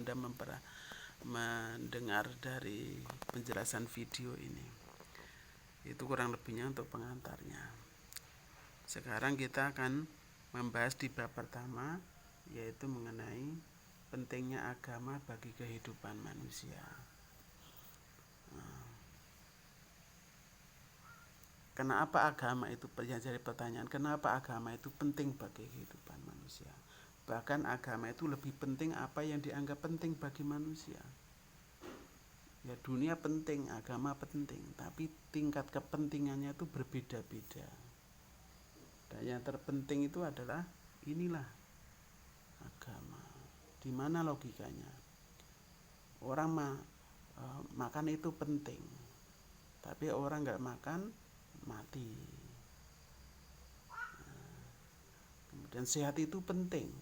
Anda mendengar dari penjelasan video ini. Itu kurang lebihnya untuk pengantarnya. Sekarang kita akan membahas di bab pertama, yaitu mengenai pentingnya agama bagi kehidupan manusia. Kenapa agama itu, yang jadi pertanyaan, kenapa agama itu penting bagi kehidupan manusia? Bahkan agama itu lebih penting apa yang dianggap penting bagi manusia. Ya, dunia penting, agama penting, tapi tingkat kepentingannya itu berbeda-beda. Dan yang terpenting itu adalah inilah agama. Di mana logikanya? Orang makan itu penting, tapi orang nggak makan mati. Kemudian sehat itu penting,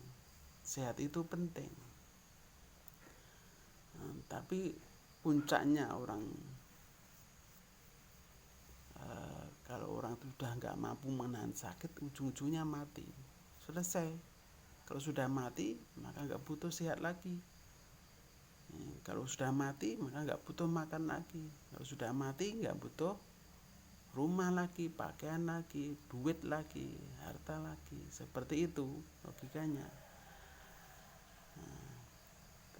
tapi puncaknya orang kalau orang itu sudah nggak mampu menahan sakit, ujung-ujungnya mati, selesai. Kalau sudah mati maka nggak butuh sehat lagi. Kalau sudah mati maka nggak butuh makan lagi. Kalau sudah mati nggak butuh rumah lagi, pakaian lagi, duit lagi, harta lagi. Seperti itu logikanya.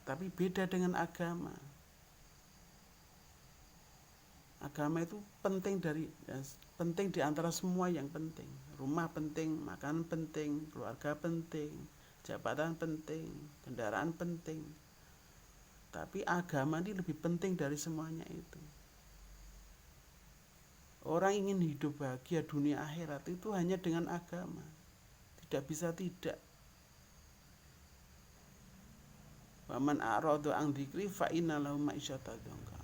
Tapi beda dengan agama. Agama itu penting di antara semua yang penting. Rumah penting, makanan penting, keluarga penting, jabatan penting, kendaraan penting. Tapi agama ini lebih penting dari semuanya itu. Orang ingin hidup bahagia dunia akhirat itu hanya dengan agama. Tidak bisa tidak. Wa man a'rada an dzikri fa inna lahu ma'isyatan dhanka.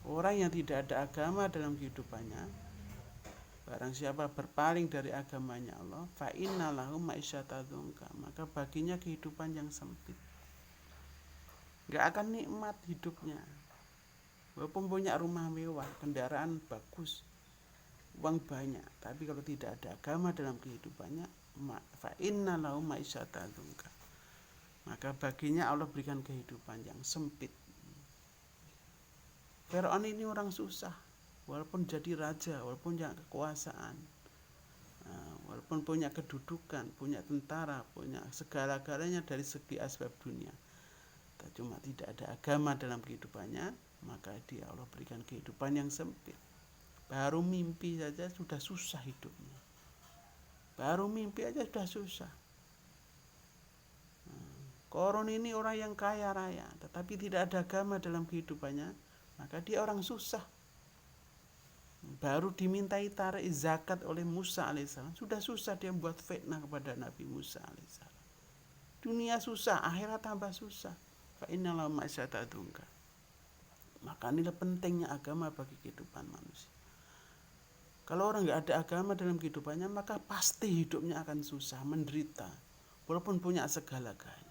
Orang yang tidak ada agama dalam kehidupannya, barang siapa berpaling dari agamanya Allah, fa inna lahu ma'isyatan dhanka, maka baginya kehidupan yang sempit. Enggak akan nikmat hidupnya. Walaupun punya rumah mewah, kendaraan bagus, uang banyak, tapi kalau tidak ada agama dalam kehidupannya, fa inna lahu ma'isyatan dhanka, maka baginya Allah berikan kehidupan yang sempit. Fir'aun ini orang susah, walaupun jadi raja, walaupun punya kekuasaan, walaupun punya kedudukan, punya tentara, punya segala-galanya dari segi aspek dunia, cuma tidak ada agama dalam kehidupannya, maka dia Allah berikan kehidupan yang sempit. Baru mimpi saja sudah susah hidupnya. Baru mimpi aja sudah susah. Korun ini orang yang kaya raya, tetapi tidak ada agama dalam kehidupannya, maka dia orang susah. Baru dimintai tarik zakat oleh Musa alaihissalam, sudah susah dia buat fitnah kepada Nabi Musa alaihissalam. Dunia susah, akhirat tambah susah. Fa inna lahu ma'isyatan dhanka. Maka inilah pentingnya agama bagi kehidupan manusia. Kalau orang nggak ada agama dalam kehidupannya, maka pasti hidupnya akan susah, menderita, walaupun punya segala-galanya.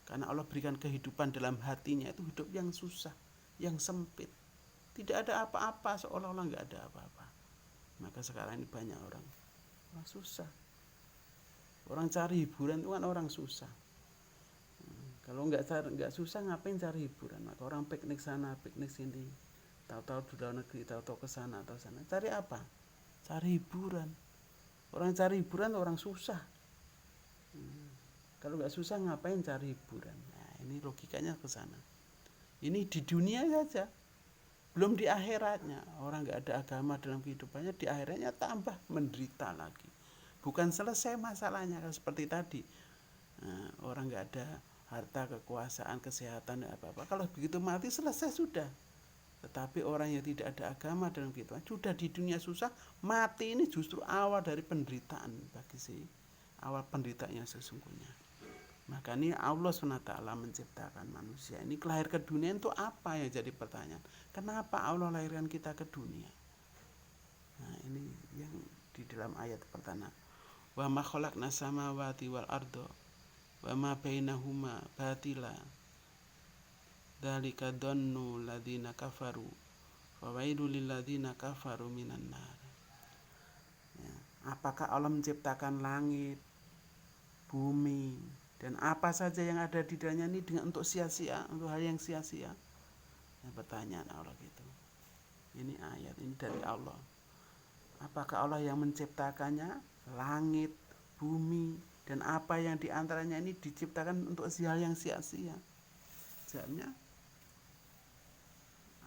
Karena Allah berikan kehidupan dalam hatinya itu hidup yang susah, yang sempit. Tidak ada apa-apa, seolah-olah nggak ada apa-apa. Maka sekarang ini banyak orang susah. Orang cari hiburan itu kan orang susah. Kalau nggak susah ngapain cari hiburan? Maka orang piknik sana, piknik sini, tahu-tahu di luar negeri, tahu-tahu ke sana atau sana. Cari apa? Cari hiburan. Orang cari hiburan orang susah. Kalau nggak susah ngapain cari hiburan? Nah, ini logikanya ke sana. Ini di dunia saja, belum di akhiratnya. Orang nggak ada agama dalam kehidupannya, di akhiratnya tambah menderita lagi. Bukan selesai masalahnya seperti tadi. Nah, orang nggak ada harta, kekuasaan, kesehatan, apa-apa. Kalau begitu mati selesai sudah. Tetapi orang yang tidak ada agama dalam kehidupan, sudah di dunia susah, mati ini justru awal dari penderitaan bagi awal penderitaannya sesungguhnya. Maka ini Allah SWT menciptakan manusia ini lahir ke dunia itu apa yang jadi pertanyaan? Kenapa Allah lahirkan kita ke dunia? Nah, ini yang di dalam ayat pertama. Wa ma khalaqna samawati wal arda wa ma bainahuma batila. Dzalika dhannu alladziina kafaru. Fa wailul lil ladziina kafaru minan nar. Ya, apakah Allah menciptakan langit, bumi, Dan apa saja yang ada di dalamnya ini dengan untuk sia-sia, untuk hal yang sia-sia. Nah, pertanyaan Allah gitu. Ini ayat ini dari Allah. Apakah Allah yang menciptakannya? Langit, bumi, dan apa yang diantaranya ini diciptakan untuk hal yang sia-sia. Jawabnya,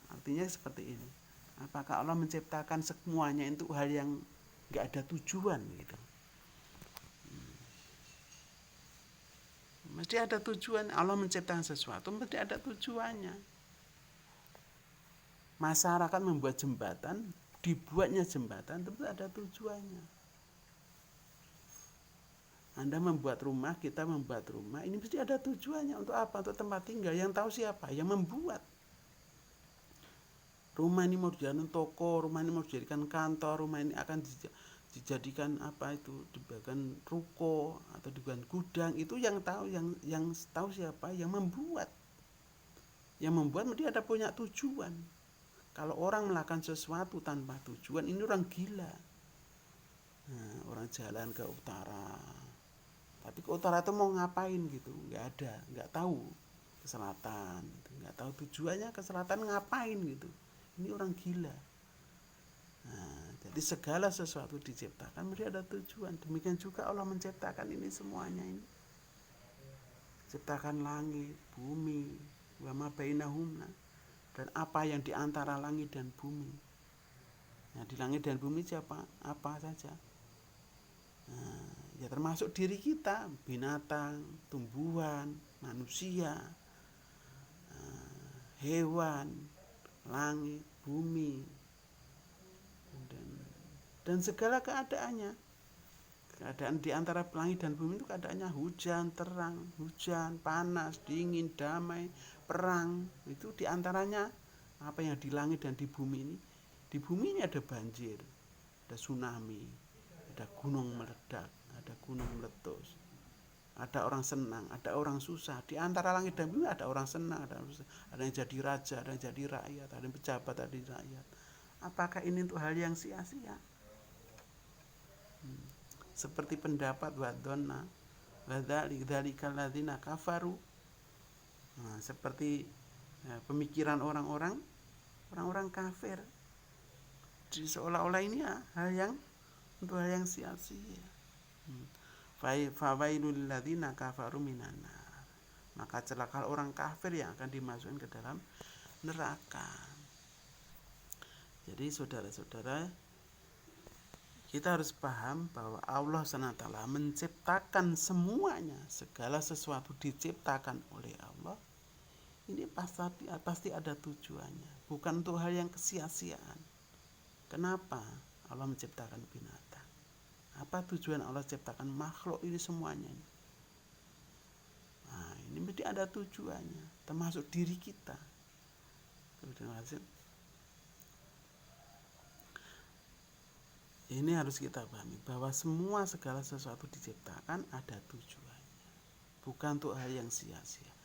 artinya seperti ini. Apakah Allah menciptakan semuanya untuk hal yang nggak ada tujuan gitu? Mesti ada tujuan. Allah menciptakan sesuatu mesti ada tujuannya. Masyarakat membuat jembatan, dibuatnya jembatan tentu ada tujuannya. Anda membuat rumah, kita membuat rumah, ini mesti ada tujuannya. Untuk apa? Untuk tempat tinggal. Yang tahu siapa? Yang membuat. Rumah ini mau dijadikan toko, rumah ini mau dijadikan kantor, rumah ini akan dijadikan apa itu, dibagikan ruko atau dibagikan gudang. Itu yang tahu, yang tahu siapa? Yang membuat. Yang membuat mesti ada punya tujuan. Kalau orang melakukan sesuatu tanpa tujuan, ini orang gila. Nah, orang jalan ke utara, tapi ke utara itu mau ngapain gitu, nggak ada, nggak tahu. Ke selatan, gitu. Nggak tahu tujuannya ke selatan ngapain gitu. Ini orang gila. Nah, jadi segala sesuatu diciptakan mesti ada tujuan. Demikian juga Allah menciptakan ini semuanya ini. Ciptakan langit, bumi, wa ma bainahuma, dan apa yang di antara langit dan bumi. Nah, di langit dan bumi siapa? Apa saja. Nah, ya termasuk diri kita, binatang, tumbuhan, manusia, hewan, langit, bumi, dan segala keadaannya. Keadaan di antara langit dan bumi itu keadaannya hujan, terang, hujan, panas, dingin, damai, perang. Itu di antaranya apa yang di langit dan di bumi ini. Di bumi ini ada banjir, ada tsunami, ada gunung meledak, ada gunung meletus. Ada orang senang, ada orang susah. Di antara langit dan bumi ada orang senang, ada orang susah. Ada yang jadi raja, ada yang jadi rakyat, ada yang pejabat, ada yang rakyat. Apakah ini untuk hal yang sia-sia? Seperti pendapat wadonna wadzalika alladzina kafaru. Nah, seperti pemikiran orang-orang kafir. Jadi seolah-olah ini hal yang untuk hal yang sia-sia. Fawailul ladzina kafaru minan nar. Maka celaka orang kafir yang akan dimasukkan ke dalam neraka. Jadi saudara-saudara, kita harus paham bahwa Allah SWT menciptakan semuanya, segala sesuatu diciptakan oleh Allah. Ini pasti ada tujuannya, bukan untuk hal yang kesia-siaan. Kenapa Allah menciptakan binatang? Apa tujuan Allah ciptakan makhluk ini semuanya? Nah, ini mesti ada tujuannya, termasuk diri kita. Ini harus kita pahami bahwa segala sesuatu diciptakan ada tujuannya, bukan untuk hal yang sia-sia.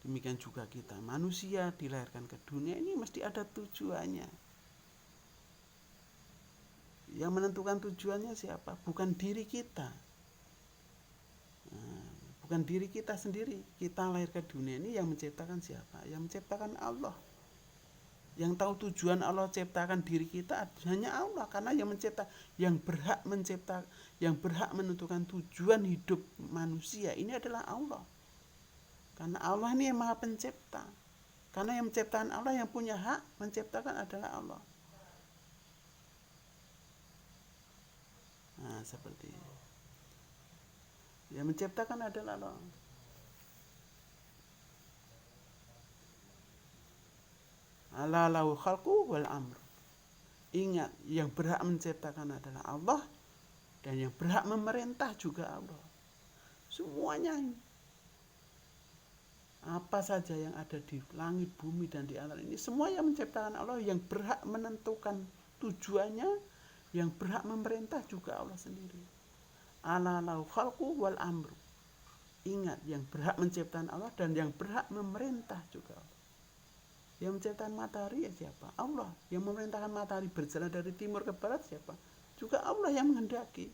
Demikian juga kita manusia dilahirkan ke dunia ini mesti ada tujuannya. Yang menentukan tujuannya siapa? Bukan diri kita. Bukan diri kita sendiri. Kita lahir ke dunia ini yang menciptakan siapa? Yang menciptakan Allah. Yang tahu tujuan Allah ciptakan diri kita hanya Allah, karena yang mencipta, yang berhak menentukan tujuan hidup manusia ini adalah Allah. Karena Allah ini yang Maha Pencipta. Karena yang menciptakan Allah, yang punya hak menciptakan adalah Allah. Nah, seperti ini. Yang menciptakan adalah Allah. Ala lahu khalqu wal amr. Ingat, yang berhak menciptakan adalah Allah, dan yang berhak memerintah juga Allah. Semuanya ini. Apa saja yang ada di langit, bumi, dan di antara ini, semua yang menciptakan Allah, yang berhak menentukan tujuannya, yang berhak memerintah juga Allah sendiri. Ala lahu khalqu wal amr. Ingat, yang berhak menciptakan Allah dan yang berhak memerintah juga Allah. Yang menciptakan matahari ya siapa? Allah. Yang memerintahkan matahari berjalan dari timur ke barat siapa? Juga Allah yang menghendaki.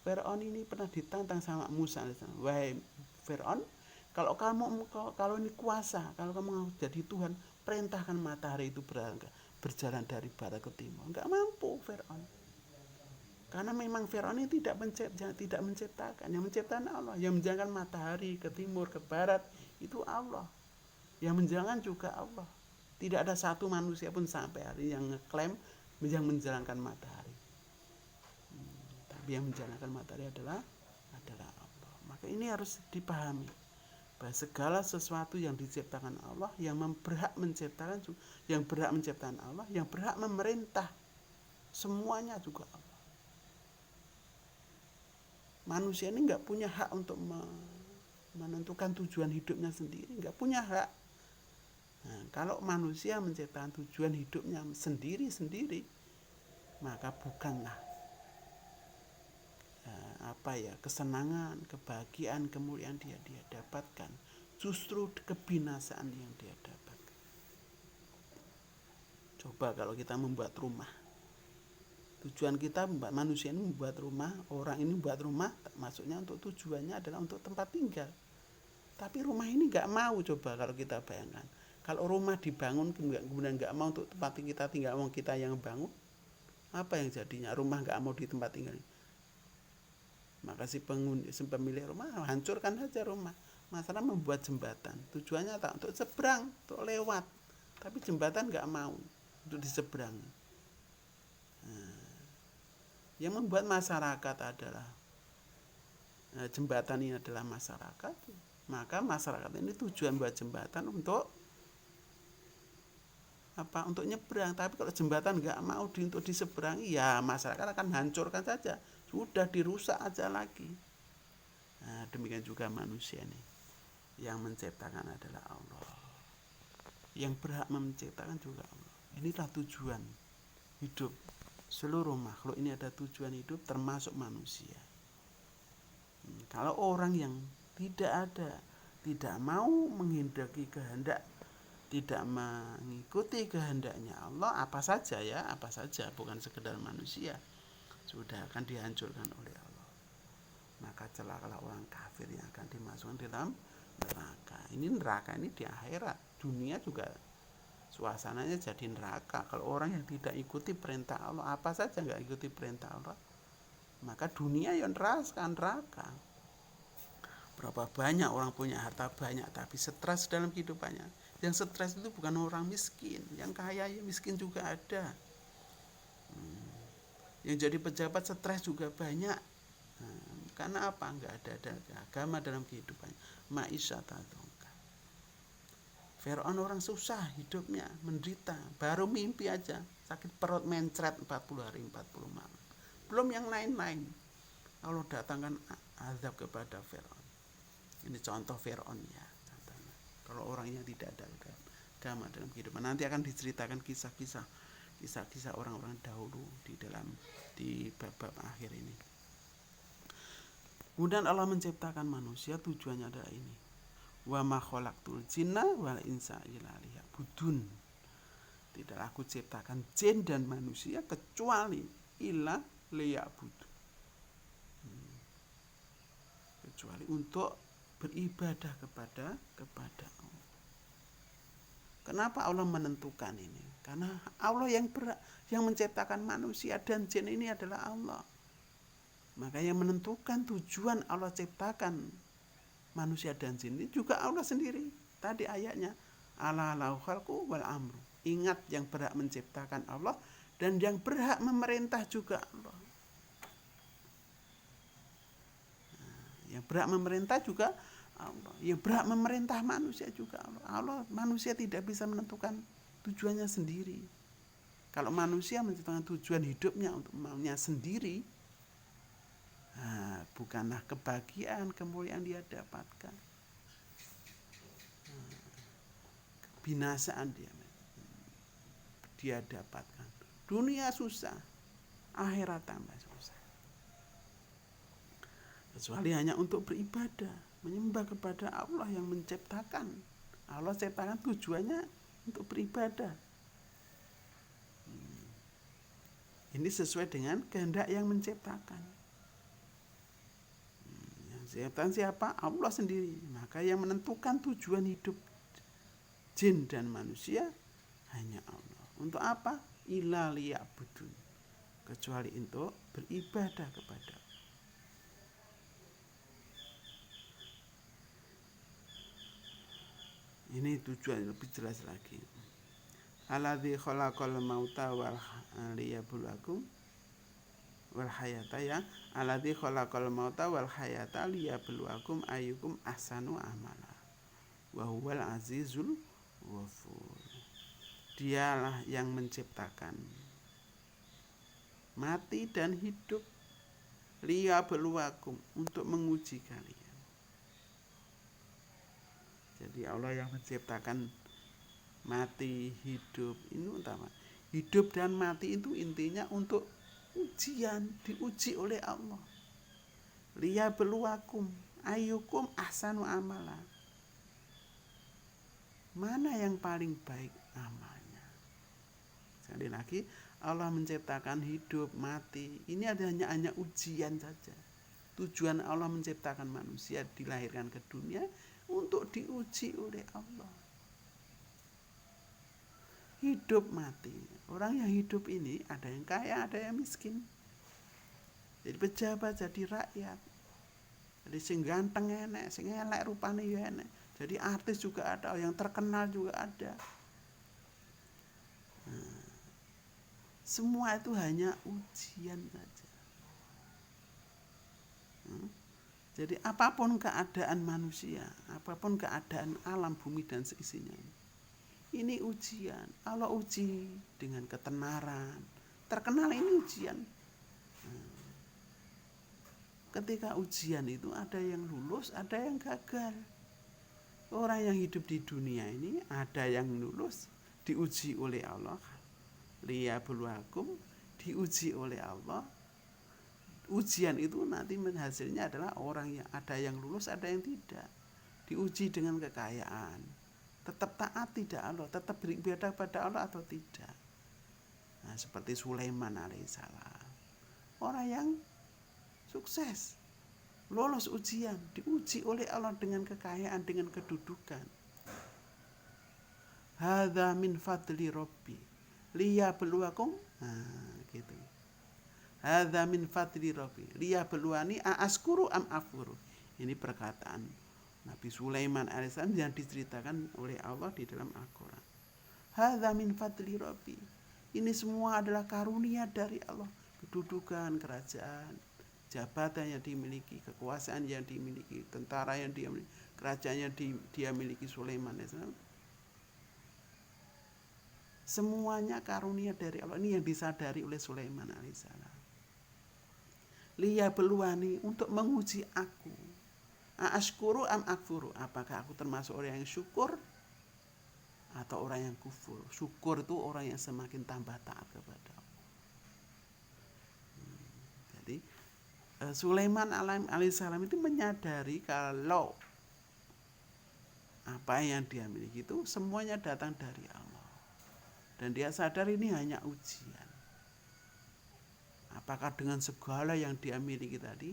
Firaun ini pernah ditantang sama Musa alaihissalam. Wahai Firaun, kalau ini kuasa, kalau kamu jadi Tuhan, perintahkan matahari itu berjalan dari barat ke timur. Enggak mampu Firaun. Karena memang Firaun ini tidak menciptakan, yang menciptakan Allah, yang menjalankan matahari ke timur, ke barat itu Allah. Yang menjalankan juga Allah. Tidak ada satu manusia pun sampai hari yang ngeklaim yang menjalankan matahari. Tapi yang menjalankan matahari adalah Allah. Maka ini harus dipahami bahwa segala sesuatu yang diciptakan Allah, yang berhak menciptakan, yang berhak menciptakan Allah, yang berhak memerintah, semuanya juga Allah. Manusia ini nggak punya hak untuk menentukan tujuan hidupnya sendiri, nggak punya hak. Nah, kalau manusia menciptakan tujuan hidupnya sendiri-sendiri, maka bukanlah kesenangan, kebahagiaan, kemuliaan dia dapatkan. Justru kebinasaan yang dia dapatkan. Coba kalau kita membuat rumah, tujuan kita manusia ini membuat rumah, orang ini membuat rumah, maksudnya untuk tujuannya adalah untuk tempat tinggal. Tapi rumah ini nggak mau, coba kalau kita bayangkan. Kalau rumah dibangun kemudian nggak mau untuk tempat kita tinggal, mau kita yang bangun, apa yang jadinya? Rumah nggak mau di tempat tinggal. Maka si pemilik rumah hancurkan saja rumah. Masalah membuat jembatan, tujuannya tak untuk seberang, untuk lewat. Tapi jembatan nggak mau untuk diseberang. Yang membuat masyarakat adalah jembatan ini adalah masyarakat. Maka masyarakat ini tujuan buat jembatan untuk untuk nyebrang. Tapi kalau jembatan nggak mau untuk diseberangi, ya masyarakat akan hancurkan saja, sudah dirusak aja lagi. Nah, demikian juga manusia ini, yang menciptakan adalah Allah, yang berhak menciptakan juga Allah. Inilah tujuan hidup seluruh makhluk ini, ada tujuan hidup termasuk manusia. Kalau orang yang tidak mau menghendaki kehendak, tidak mengikuti kehendaknya Allah, apa saja, bukan sekedar manusia, sudah akan dihancurkan oleh Allah. Maka celakalah orang kafir yang akan dimasukkan dalam neraka. Ini neraka ini di akhirat, dunia juga suasananya jadi neraka. Kalau orang yang tidak ikuti perintah Allah, apa saja nggak ikuti perintah Allah, maka dunia yang neraka. Berapa banyak orang punya harta banyak tapi stres dalam kehidupannya. Yang stres itu bukan orang miskin, yang kaya miskin juga ada. Yang jadi pejabat stres juga banyak. Karena apa? Nggak ada agama dalam kehidupannya. Ma'isyatadongka. Firaun orang susah hidupnya, menderita, baru mimpi aja sakit perut mencret 40 hari 40 malam. Belum yang lain-lain. Allah datangkan azab kepada Firaun. Ini contoh Firaun ya. Kalau orangnya tidak ada agama dalam kehidupan, nanti akan diceritakan kisah-kisah orang-orang dahulu di bab akhir ini. Kemudian Allah menciptakan manusia, tujuannya adalah ini. Wa ma khalaqtul jinna wal insa illa liya'budun. Tidaklah aku ciptakan jin dan manusia kecuali illa liya'budun. Kecuali untuk beribadah kepada Allah. Kenapa Allah menentukan ini? Karena Allah yang menciptakan manusia dan jin ini adalah Allah. Maka yang menentukan tujuan Allah ciptakan manusia dan jin ini juga Allah sendiri. Tadi ayatnya, ala lahu khalqu wal amru. Ingat, yang berhak menciptakan Allah dan yang berhak memerintah juga Allah. Yang berhak memerintah juga Allah. Yang berhak memerintah manusia juga Allah. Manusia tidak bisa menentukan tujuannya sendiri. Kalau manusia menentukan tujuan hidupnya untuk maunya sendiri, bukanlah kebahagiaan, kemuliaan dia dapatkan. Kebinasaan dia dapatkan. Dunia susah, akhirat tambah susah. Kecuali hanya untuk beribadah, menyembah kepada Allah yang menciptakan. Allah ciptakan tujuannya untuk beribadah. Ini sesuai dengan kehendak yang menciptakan. Menciptakan siapa? Allah sendiri. Maka yang menentukan tujuan hidup jin dan manusia hanya Allah. Untuk apa? Illa liya'budun. Kecuali untuk beribadah kepada Allah. Ini tujuan lebih jelas lagi. Alladzi khalaqal mauta wal liyabluwakum wal hayata ya. Alladzi khalaqal mauta wal hayata liyabluwakum ayyukum ahsanu amala. Wa huwal azizul ghafur. Dialah yang menciptakan mati dan hidup liyabluwakum, untuk menguji kalian. Jadi Allah yang menciptakan mati, hidup, ini utama. Hidup dan mati itu intinya untuk ujian, diuji oleh Allah. Liyabluwakum ayyukum ahsanu amala. Mana yang paling baik amalnya? Sekali lagi, Allah menciptakan hidup, mati. Ini hanya ujian saja. Tujuan Allah menciptakan manusia, dilahirkan ke dunia untuk diuji oleh Allah. Hidup mati. Orang yang hidup ini ada yang kaya, ada yang miskin. Jadi pejabat, jadi rakyat. Jadi sing ganteng enek, sing elek rupane ya enek. Jadi artis juga ada, yang terkenal juga ada. Nah, semua itu hanya ujian saja. Jadi apapun keadaan manusia, apapun keadaan alam bumi dan seisinya, ini ujian. Allah uji dengan ketenaran. Terkenal ini ujian. Ketika ujian itu ada yang lulus, ada yang gagal. Orang yang hidup di dunia ini ada yang lulus, diuji oleh Allah. Liyabluwakum, diuji oleh Allah. Ujian itu nanti hasilnya adalah orang yang ada yang lulus, ada yang tidak. Diuji dengan kekayaan. Tetap taat tidak Allah, tetap beribadah pada Allah atau tidak. Nah, seperti Sulaiman alaihissalam. Orang yang sukses, lolos ujian, diuji oleh Allah dengan kekayaan, dengan kedudukan. Hadza min fadli rabbi liyabluwakum. Nah, gitu. Hadza min fadli rabbi liyabluwani aaskuru am afuru. Ini perkataan Nabi Sulaiman alaihissalam yang diceritakan oleh Allah di dalam Al-Quran. Hadza min fadli rabbi. Ini semua adalah karunia dari Allah. Kedudukan, kerajaan, jabatan yang dimiliki, kekuasaan yang dimiliki, tentara yang dia miliki, kerajaan yang dia miliki Sulaiman alaihissalam. Semuanya karunia dari Allah. Ini yang disadari oleh Sulaiman alaihissalam. Liyabluwani, untuk menguji aku. Aashkuru am akfuru, apakah aku termasuk orang yang syukur atau orang yang kufur. Syukur itu orang yang semakin tambah taat kepada Allah. Jadi Sulaiman alaihissalam itu menyadari kalau apa yang dia miliki itu semuanya datang dari Allah. Dan dia sadar ini hanya ujian. Apakah dengan segala yang dia miliki tadi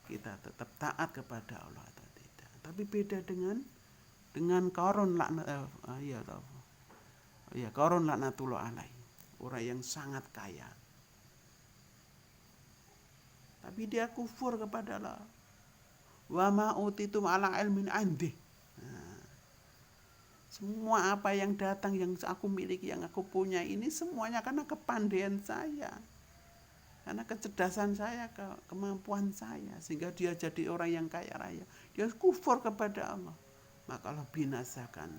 kita tetap taat kepada Allah atau tidak? Tapi beda dengan Qarun Qarun laknatullah alaih, orang yang sangat kaya. Tapi dia kufur kepada Allah. Wa ma utitum ala ilmin indih. Semua apa yang datang, yang aku miliki, yang aku punya ini semuanya karena kepandaian saya. Karena kecerdasan saya, kemampuan saya. Sehingga dia jadi orang yang kaya raya. Dia kufur kepada Allah. Maka Allah binasakan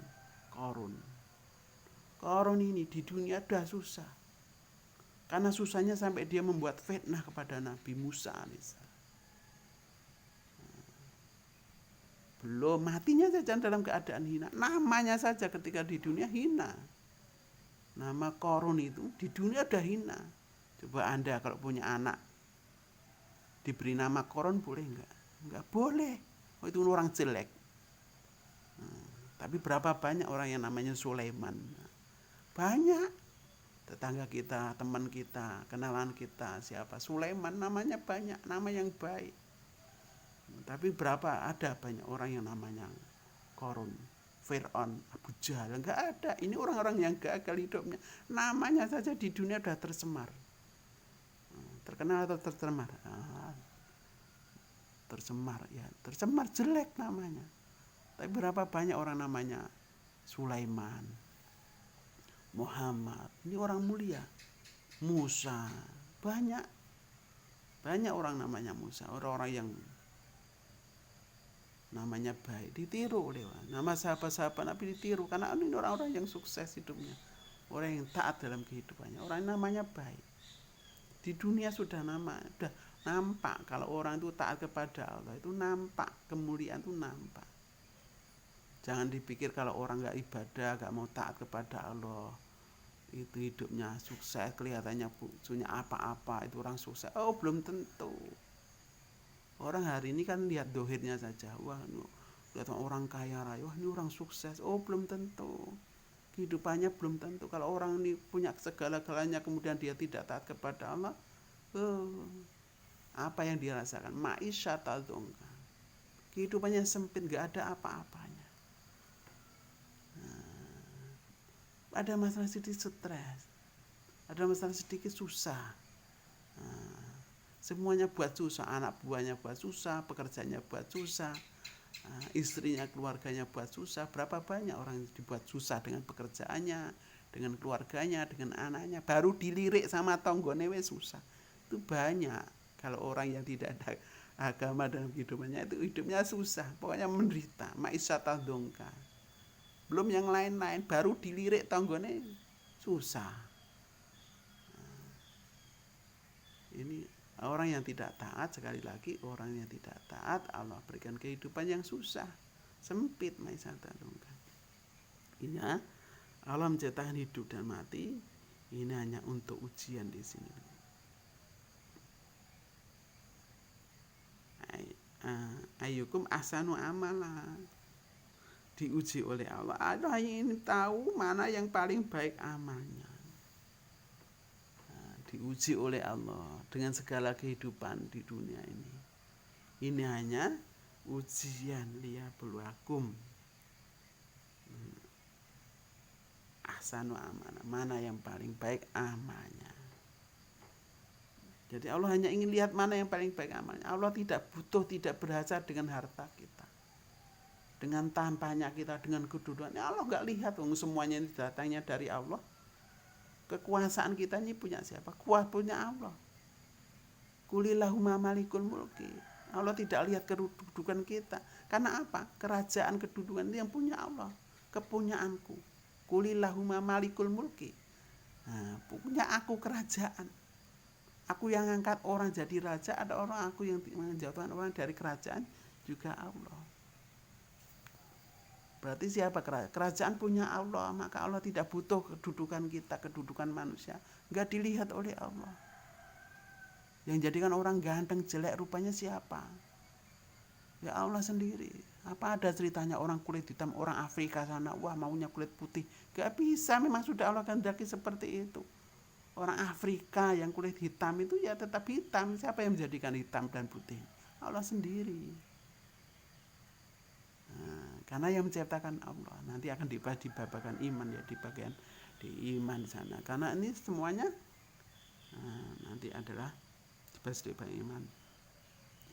Qarun. Qarun ini di dunia dah susah. Karena susahnya sampai dia membuat fitnah kepada Nabi Musa alaihissalam. Belum matinya saja dalam keadaan hina. Namanya saja ketika di dunia hina. Nama Qarun itu di dunia dah hina. Coba Anda kalau punya anak diberi nama Qarun boleh enggak? Enggak boleh. Oh, itu orang jelek. Tapi berapa banyak orang yang namanya Sulaiman? Banyak. Tetangga kita, teman kita, kenalan kita, siapa? Sulaiman, namanya banyak, nama yang baik. Tapi ada banyak orang yang namanya Korun, Fir'aun, Abu Jahal. Enggak ada. Ini orang-orang yang gagal hidupnya. Namanya saja di dunia sudah tercemar. Terkenal atau tercemar? Tercemar ya, tercemar, jelek namanya. Tapi berapa banyak orang namanya Sulaiman, Muhammad, ini orang mulia. Musa, banyak orang namanya Musa, orang-orang yang namanya baik, ditiru oleh orang. Nama sahabat-sahabat Nabi ditiru karena ini orang-orang yang sukses hidupnya, orang yang taat dalam kehidupannya, orang yang namanya baik. Di dunia sudah nampak kalau orang itu taat kepada Allah, itu nampak, kemuliaan itu nampak. Jangan dipikir kalau orang gak ibadah, gak mau taat kepada Allah, itu hidupnya sukses, kelihatannya punya apa-apa, itu orang sukses. Oh, belum tentu. Orang hari ini kan lihat dohirnya saja. Wah, lihat orang kaya raya, wah ini orang sukses. Oh, belum tentu. Kehidupannya belum tentu. Kalau orang ini punya segala-galanya kemudian dia tidak taat kepada Allah, apa yang dia rasakan? Ma'isyata dzonka. Kehidupannya sempit, gak ada apa-apanya. Ada masalah sedikit stres, ada masalah sedikit susah. Semuanya buat susah, anak buahnya buat susah, pekerjaannya buat susah, istrinya, keluarganya buat susah. Berapa banyak orang yang dibuat susah dengan pekerjaannya, dengan keluarganya, dengan anaknya. Baru dilirik sama tonggone wis susah. Itu banyak. Kalau orang yang tidak ada agama dalam kehidupannya itu hidupnya susah, pokoknya menderita. Ma'isyata dzonka. Belum yang lain-lain, baru dilirik tonggone susah. Ini orang yang tidak taat, sekali lagi orang yang tidak taat, Allah berikan kehidupan yang susah, sempit. Ma'isyata dzonka. Ini Allah menciptakan hidup dan mati, ini hanya untuk ujian di sini. Ayyukum ahsanu amala, diuji oleh Allah. Allah ingin tahu mana yang paling baik amalnya. Diuji oleh Allah dengan segala kehidupan di dunia ini. Ini hanya ujian liyabluwakum. Ahsanu amala, mana yang paling baik amalnya. Jadi Allah hanya ingin lihat mana yang paling baik amalnya. Allah tidak butuh, tidak berhasrat dengan harta kita, dengan tampaknya kita, dengan kedudukan. Allah nggak lihat, semuanya ini datangnya dari Allah. Kekuasaan kita ini punya siapa? Punya Allah. Qulillahumma malikul mulki. Allah tidak lihat kedudukan kita. Karena apa? Kerajaan, kedudukan itu yang punya Allah. Kepunyaanku. Qulillahumma malikul mulki. Punya aku kerajaan. Aku yang angkat orang jadi raja, ada orang aku yang menjatuhkan orang dari kerajaan juga Allah. Berarti siapa? Kerajaan punya Allah, maka Allah tidak butuh kedudukan kita, kedudukan manusia. Enggak dilihat oleh Allah. Yang jadikan orang ganteng, jelek rupanya siapa? Ya Allah sendiri. Apa ada ceritanya orang kulit hitam, orang Afrika sana, wah maunya kulit putih. Enggak bisa, memang sudah Allah kehendaki seperti itu. Orang Afrika yang kulit hitam itu ya tetap hitam. Siapa yang menjadikan hitam dan putih? Allah sendiri. Karena yang menciptakan Allah. Nanti akan dibahas di babakan iman ya, di bagian di iman sana. Karena ini semuanya nanti adalah dibahas di bagian iman.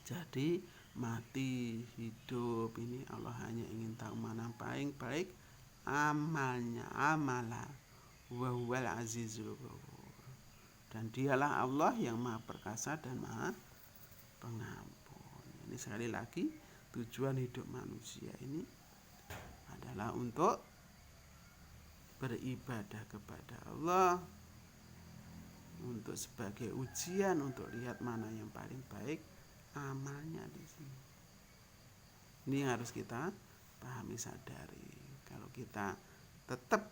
Jadi mati, hidup ini Allah hanya ingin tahu mana paling baik amalnya, amalah. Wa huwal azizul ghafur. Dan dialah Allah yang maha perkasa dan maha pengampun. Ini sekali lagi tujuan hidup manusia ini adalah untuk beribadah kepada Allah, untuk sebagai ujian untuk lihat mana yang paling baik amalnya di sini. Ini yang harus kita pahami, sadari. Kalau kita tetap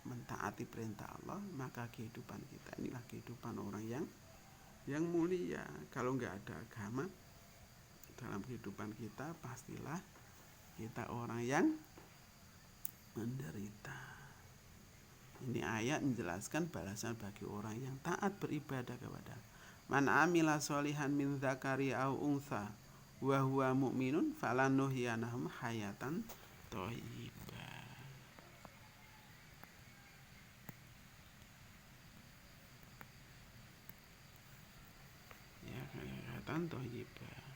mentaati perintah Allah, maka kehidupan kita inilah kehidupan orang yang mulia. Kalau nggak ada agama dalam kehidupan kita, pastilah kita orang yang menderita. Ini ayat menjelaskan balasan bagi orang yang taat beribadah kepada Man amila sholihan min dzakari au untha wa huwa mu'minun falanuhyiyanahum hayatan thayyibah. Ya, hayatan thayyibah.